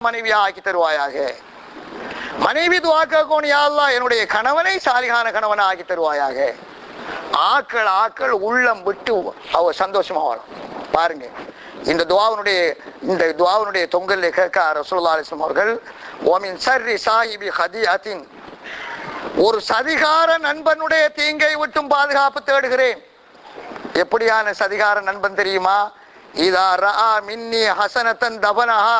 மனைவியா ஆக்கி தருவாயாக. மனைவி துஆ கேட்கணும், யா அல்லாஹ் என்னுடைய கணவனை சாலிகான கணவனை ஆக்கி தருவாயாக. ஆக்கள் உள்ளம் விட்டு அவ சந்தோஷமா வாழும். பாருங்க, இந்த துஆவினுடைய தொங்கல்ல கேட்க ரசூலுல்லாஹி அலைஹி வஸல்லம் அவர்கள், வமின் ஷர்ரி சாஹிபி ஹதியத்தின், ஒரு சதிகார நண்பனுடைய தீங்கை விட்டும் பாதுகாப்பு தேடுகிறேன். எப்படியான சதிகார நண்பன் தெரியுமா? இதா ரஆ மின்னி ஹஸனத்தன் தபனஹா,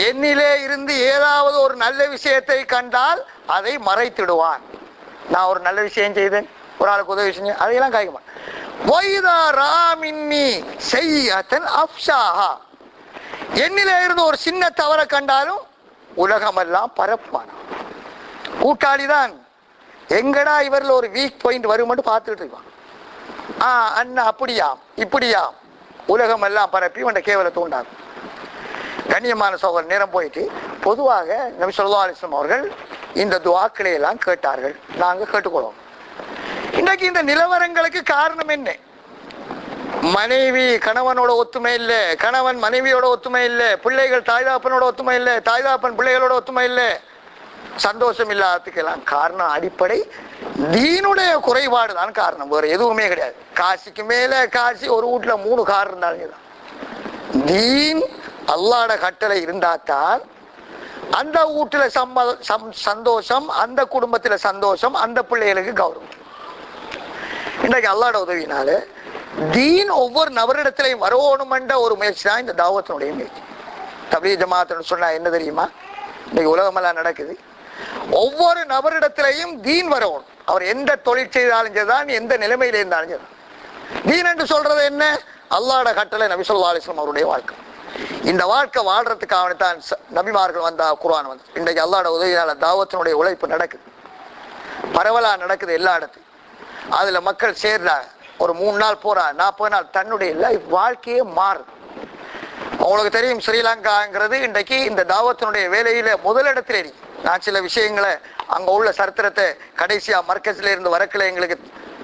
என்னிலே இருந்து ஏதாவது ஒரு நல்ல விஷயத்தை கண்டால் அதை மறைத்திடுவான். நான் ஒரு நல்ல விஷயம் செய்தேன், ஒரு ஆளுக்கு உதவி செஞ்சேன், அதையெல்லாம் காய்க்குமா. வைதா ரஆ மின்னி ஸய்யத்தன் அஃஷாஹா, என்னிலே இருந்து ஒரு சின்ன தவறை கண்டாலும் உலகமெல்லாம் பரப்புவான். கூட்டாளிதான், எங்கடா இவரில் ஒரு வீக் பாயிண்ட் வருமென்று பார்த்துட்டு இருப்பான். அண்ணா அப்படியா இப்படியா, உலகம் எல்லாம் பரப்பி உண்ட கேவலத்தை உண்டாகும். கண்ணியமான சகோதரர், நேரம் போயிட்டு பொதுவாக நபி ஸல்லல்லாஹு அலைஹி வஸல்லம் அவர்கள் இந்த துஆக்களை எல்லாம் கேட்டார்கள். நாங்க கேட்டுக்கொள்வோம். இன்றைக்கு இந்த நிலவரங்களுக்கு காரணம் என்ன? மனைவி கணவனோட ஒத்துமை இல்லை, கணவன் மனைவியோட ஒத்துமை இல்லை, பிள்ளைகள் தாய்தாப்பனோட ஒத்துமை இல்லை, தாய்தாப்பன் பிள்ளைகளோட ஒத்துமை இல்லை, சந்தோஷம் இல்லாததுக்கெல்லாம் காரணம் அடிப்படை தீனுடைய குறைபாடு தான் காரணம், வேற எதுவுமே கிடையாது. காசிக்கு மேல காசி, ஒரு வீட்டுல 3 கார் இருந்தாலும் தீன் அல்லாஹ்ட கட்டளை இருந்தாத்தான் அந்த வீட்டுல சந்தோஷம், அந்த குடும்பத்துல சந்தோஷம், அந்த பிள்ளைகளுக்கு கௌரவம். இன்றைக்கு அல்லாஹ்ட உதவினால தீன் ஒவ்வொரு நபரிடத்திலையும் வரணும் என்ற ஒரு முயற்சி தான் இந்த தாவத்தினுடைய முயற்சி. தப்லீக் ஜமாத்துன்னு சொன்னா என்ன தெரியுமா? இன்னைக்கு உலகமெல்லாம் நடக்குது. ஒவ்வொரு நபரிடத்திலையும் தீன் வரணும். அவர் எந்த தொழில் செய்தாலும் சரிதான், எந்த நிலைமையில இருந்தாலும் சரிதான். தீன் என்று சொல்றது என்ன? அல்லாஹ்ட கட்டளை, நபி ஸல்லல்லாஹு அலைஹி வஸல்லம் அவருடைய வாழ்க்கை. இந்த வாழ்க்கை வாழ்றதுக்காகத்தான் நபிமார்கள் வந்தா, குர்ஆன் வந்து. இன்றைக்கு அல்லாஹ்ட உதவியால தாவத்தினுடைய உழைப்பு நடக்குது, பரவலா நடக்குது எல்லா இடத்துலையும். அதுல மக்கள் சேர்றாங்க. ஒரு 3 நாள் போறா, 40 நாள், தன்னுடைய லைஃப் வாழ்க்கையே மாறுது. உங்களுக்கு தெரியும், ஸ்ரீலங்காங்கிறது இன்றைக்கு இந்த தாவத்தினுடைய வேலையில முதலிடத்தில் இருக்கு. நான் சில விஷயங்களை அங்க உள்ள சரித்திரத்தை கடைசியா மர்க்கஸ்ல இருந்து வரக்கல எங்களுக்கு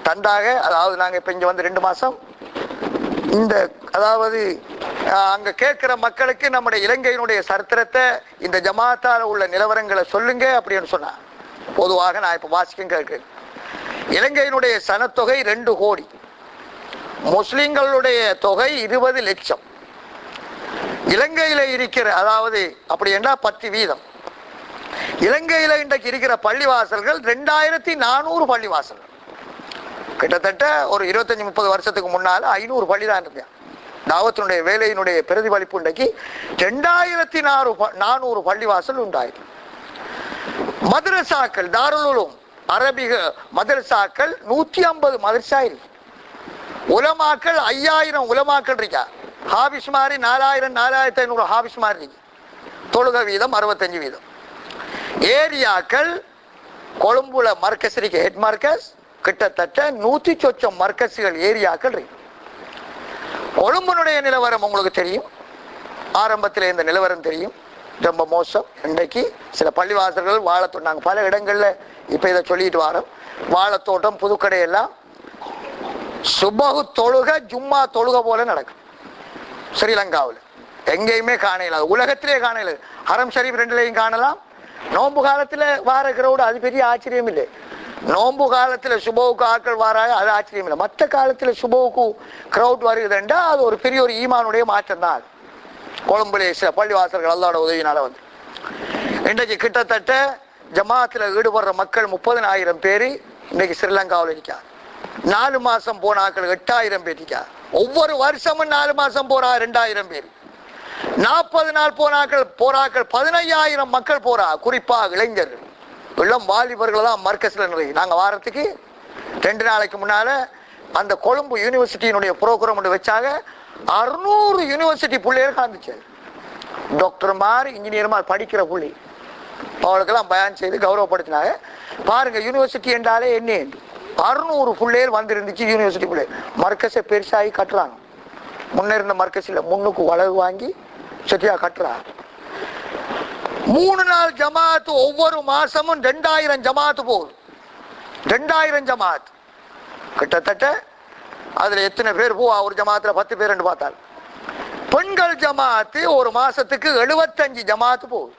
தந்தாக. அதாவது நாங்க இப்ப இங்க வந்து 2 மாசம், இந்த அதாவது அங்க கேட்கிற மக்களுக்கு நம்முடைய இலங்கையினுடைய சரித்திரத்தை, இந்த ஜமாத்தால உள்ள நிலவரங்களை சொல்லுங்க அப்படின்னு சொன்னா, பொதுவாக நான் இப்ப வாசிக்கும் கேட்கிறேன். இலங்கையினுடைய சனத்தொகை 2 கோடி, முஸ்லிம்களுடைய தொகை 20 லட்சம். இலங்கையில இருக்கிற, அதாவது அப்படி என்றா 10%. இலங்கையில இன்றைக்கு இருக்கிற பள்ளிவாசல்கள் 2400 பள்ளிவாசல்கள். கிட்டத்தட்ட ஒரு 25-30 வருஷத்துக்கு முன்னால 500 பள்ளி தான் இருந்தேன். தாவத்தினுடைய வேலையினுடைய பிரதிபலிப்பு இன்றைக்கு 2400 பள்ளிவாசல் உண்டாயிருக்கு. மதரசாக்கள், தாருல் உலூம் அரபிக மதரசாக்கள் 150 மதரசா இருக்கு. உலமாக்கள் 5000 உலமாக்கள் இருக்கா. ஹாபிஸ்மாரி 4000-4500 ஹாபிஸ்மாரி இருக்கு. தொழுக வீதம் 65%. ஏரியாக்கள் கொழும்புல மர்க்கஸ் இருக்கு, ஹெட் மர்க்கஸ். கிட்டத்தட்ட 100 சொச்சம் மர்க்கஸ்கள், ஏரியாக்கள் இருக்கு. கொழும்புனுடைய நிலவரம் உங்களுக்கு தெரியும், ஆரம்பத்தில் இந்த நிலவரம் தெரியும், ரொம்ப மோசம். இன்றைக்கு சில பள்ளிவாசல்கள் வாழைத்தோட்டம், நாங்கள் பல இடங்கள்ல இப்ப இதை சொல்லிட்டு வரோம், வாழைத்தோட்டம் புதுக்கடை எல்லாம் சுபகு தொழுக ஜும்மா தொழுக போல நடக்கும். ஸ்ரீலங்காவில் எங்கேயுமே காணல, உலகத்திலே காணல. ஹரம் ஷரீப் 2லையும் காணலாம். நோன்பு காலத்துல வார கிரௌடு, அது பெரிய ஆச்சரியம் இல்லை. நோன்பு காலத்துல சுபவுக்கு ஆட்கள் வாராங்க, அது ஆச்சரியம் இல்லை. மற்ற காலத்துல சுபவுக்கு கிரௌட் வருகுதுண்டா அது ஒரு பெரிய ஒரு ஈமானுடைய மாற்றம் தான். கொழும்புலே சில பள்ளிவாசல்கள் அல்லாஹ்வோட உதவினால வந்து இன்றைக்கு கிட்டத்தட்ட ஜமாத்துல ஈடுபடுற மக்கள் 30,000 பேர் இன்னைக்கு ஸ்ரீலங்காவில் இருக்காங்க. 4 மாசம் போன ஆட்கள் 8000 பேர் இருக்காங்க. ஒவ்வொரு வருஷமும் 4 மாசம் போறா 2000 பேர். 40 நாள் போராக்கள் 15,000 மக்கள் போறா. குறிப்பாக இளைஞர்கள், இளம் வாலிபர்கள் தான் மர்க்கஸ்ல நிறைய. நாங்க வாரத்துக்கு 2 நாளைக்கு முன்னால அந்த கொழும்பு யூனிவர்சிட்டியினுடைய ப்ரோக்ராம் ஒன்று வச்சாங்க. 600 யூனிவர்சிட்டி பிள்ளைகள் கலந்துச்சு. டாக்டர் மாதிரி, இன்ஜினியர் மாதிரி படிக்கிற புள்ளி, அவளுக்கெல்லாம் பயான் செய்து கௌரவப்படுத்தினாங்க. பாருங்க, யூனிவர்சிட்டி என்றாலே என்ன, 600 பிள்ளைகள் வந்திருந்துச்சு. யூனிவர்சிட்டி பிள்ளைகள் மர்க்கஸை பெருசாகி கட்டுறாங்க. முன்ன இருந்த மர்க்கஸில் முன்னுக்கு வளவு வாங்கி சரியா கட்டுறாங்க. 3 நாள் ஜமாத், ஒவ்வொரு மாசமும் 2000 ஜமாத் போகுது. 2000 ஜமாத் கிட்டத்தட்ட அதுல எத்தனை பேர் போவா? ஒரு ஜமாத்துல 10 பேர் என்று பார்த்தால் பெண்கள் ஜமாத்து ஒரு மாசத்துக்கு 75 ஜமாத்து போகுது.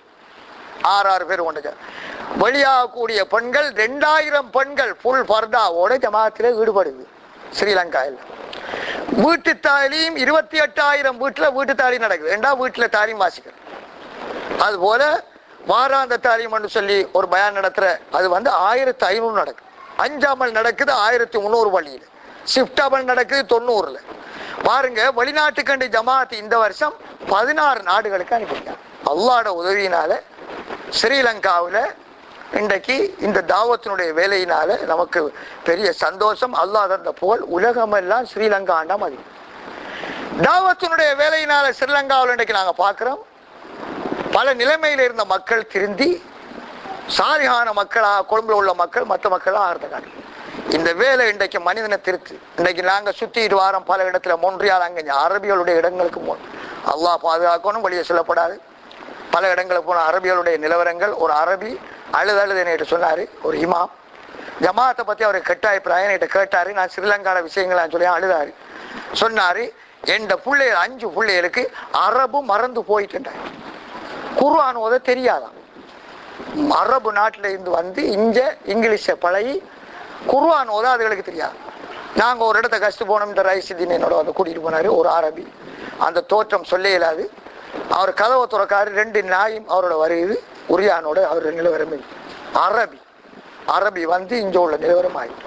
6 பேர் கொண்ட வெளியாகக்கூடிய பெண்கள் 2000 பெண்கள் புல் பர்தாவோட ஜமாத்துல ஈடுபடுது ஸ்ரீலங்காவில். வீட்டு தாலீம் 28,000 வீட்டுல வீட்டு தாலீம் நடக்குது. வீட்டுல தாலீம் வாசிக்கிறது. அது போல வாராந்த தாலீம் சொல்லி ஒரு பயான் நடத்துற அது 1500 நடக்குது. அஞ்சாமல் நடக்குது 1300 பள்ளியில. ஷிஃப்டாமல் நடக்குது 90ல. பாருங்க, வெளிநாட்டு கண்டு ஜமாத் இந்த வருஷம் 16 நாடுகளுக்கு அனுப்பிட்டாங்க. அல்லாஹ்வோட உதவியினால ஸ்ரீலங்காவில் இன்றைக்கு இந்த தாவத்தினுடைய வேலையினால நமக்கு பெரிய சந்தோஷம். அல்லாஹ் தந்த புகழ் உலகமெல்லாம் ஸ்ரீலங்கா ஆண்டா மதி. தாவத்தினுடைய வேலையினால ஸ்ரீலங்காவில் இன்றைக்கு நாங்க பார்க்கிறோம், பல நிலைமையில இருந்த மக்கள் திருந்தி சாலிகான மக்களா, கொழும்புல உள்ள மக்கள் மற்ற மக்களா ஆறுறாங்க. இந்த வேலை இன்றைக்கு மனிதனை திருத்து. இன்றைக்கு நாங்க சுத்திட்டு வாரம் பல இடத்துல மொன்றியால் அங்க அரபிகளுடைய இடங்களுக்கு அல்லாஹ் பாதுகாக்கணும், வெளியே சொல்லப்படாது. பல இடங்களுக்கு போன அரபிகளுடைய நிலவரங்கள். ஒரு அரபி அழுது என்கிட்ட சொன்னாரு, ஒரு இமாம் ஜமாத்தை பத்தி அவரை கட்டாயப்பிராயம் என்கிட்ட கேட்டாரு. நான் ஸ்ரீலங்கால விஷயங்கள் சொல்லி அழுதாரு. சொன்னாரு, என் பிள்ளைகள் 5 பிள்ளைகளுக்கு அரபு மறந்து போயிட்டு, குர்ஆன் ஓத தெரியாதான். அரபு நாட்டில இருந்து இங்க இங்கிலீஷை பழகி குர்ஆன் ஓத அதுகளுக்கு தெரியாது. நாங்க ஒரு இடத்த கஷ்ட போனோம். இந்த ரைசிதீன் என்னோட கூட்டிட்டு போனாரு. ஒரு அரபி, அந்த தோற்றம் சொல்ல இயலாது. அவர் கதவை துறக்காரு. 2 நாயும் அவரோட வருது. உரியானோட அவரோட நிலவரம் அரபி அரபி இங்க உள்ள நிலவரம் ஆகிட்டு.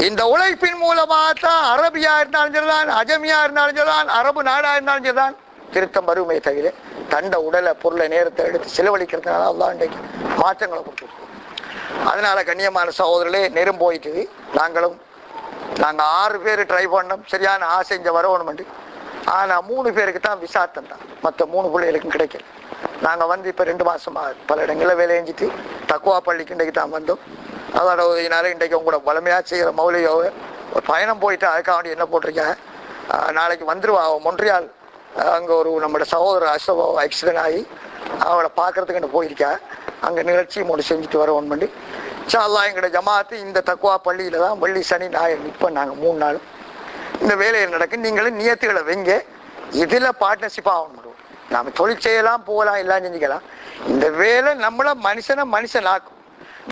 இந்த உழைப்பின் மூலமா தான் அரபியா இருந்தாலும் சரிதான், அஜமியா இருந்தாலும் சரிதான், அரபு நாடா இருந்தாலும் சரிதான் திருத்தம் வருமே தவிர தண்ட உடலை பொருளை நேரத்தை எடுத்து செலவழிக்கிறதுனால அல்லாஹ் இன்றைக்கு மாற்றங்களை கொடுத்துருக்கு. அதனால கண்ணியமான சகோதரர்களே, நேரம் போயிட்டு நாங்க 6 பேர் ட்ரை பண்ணோம். சரியான ஆசை இங்க வரணும்னு. ஆனா 3 பேருக்கு தான் விசா தந்தான். மற்ற 3 பிள்ளைகளுக்கும் கிடைக்கல. நாங்க இப்ப 2 மாசமா பல இடங்கள வேலை செஞ்சுட்டு தக்குவா பள்ளிக்கு இன்றைக்கு தான் வந்தோம். அதோட உதவினால இன்றைக்கு உங்களோட வலிமையா செய்யற மௌலியாவை ஒரு பயணம் போயிட்டு அதுக்காக வேண்டி என்ன போட்டிருக்கேன், நாளைக்கு வந்துருவா மொன்றியால். அங்க ஒரு நம்மளோட சகோதரர் அசோபா ஆக்சிடென்ட் ஆகி அவளை பாக்குறதுக்கு போயிருக்கா. அங்க நிகழ்ச்சி செஞ்சுட்டு வர ஒன் பண்ணி அல்லாஹ் எங்களோட ஜமாத்து இந்த தக்குவா பள்ளியில தான் வெள்ளி சனி ஞாயிறு இப்ப நாங்க 3 நாளும் இந்த வேலையில் நடக்கு. நீங்களும் நியத்துகளை வைங்க. இதுல பார்ட்னர்ஷிப் ஆகணும். நாம தொழில் செய்யலாம், போகலாம், எல்லாம் செஞ்சுக்கலாம். இந்த வேலை நம்மள மனுஷனை மனுஷன் ஆக்கும்.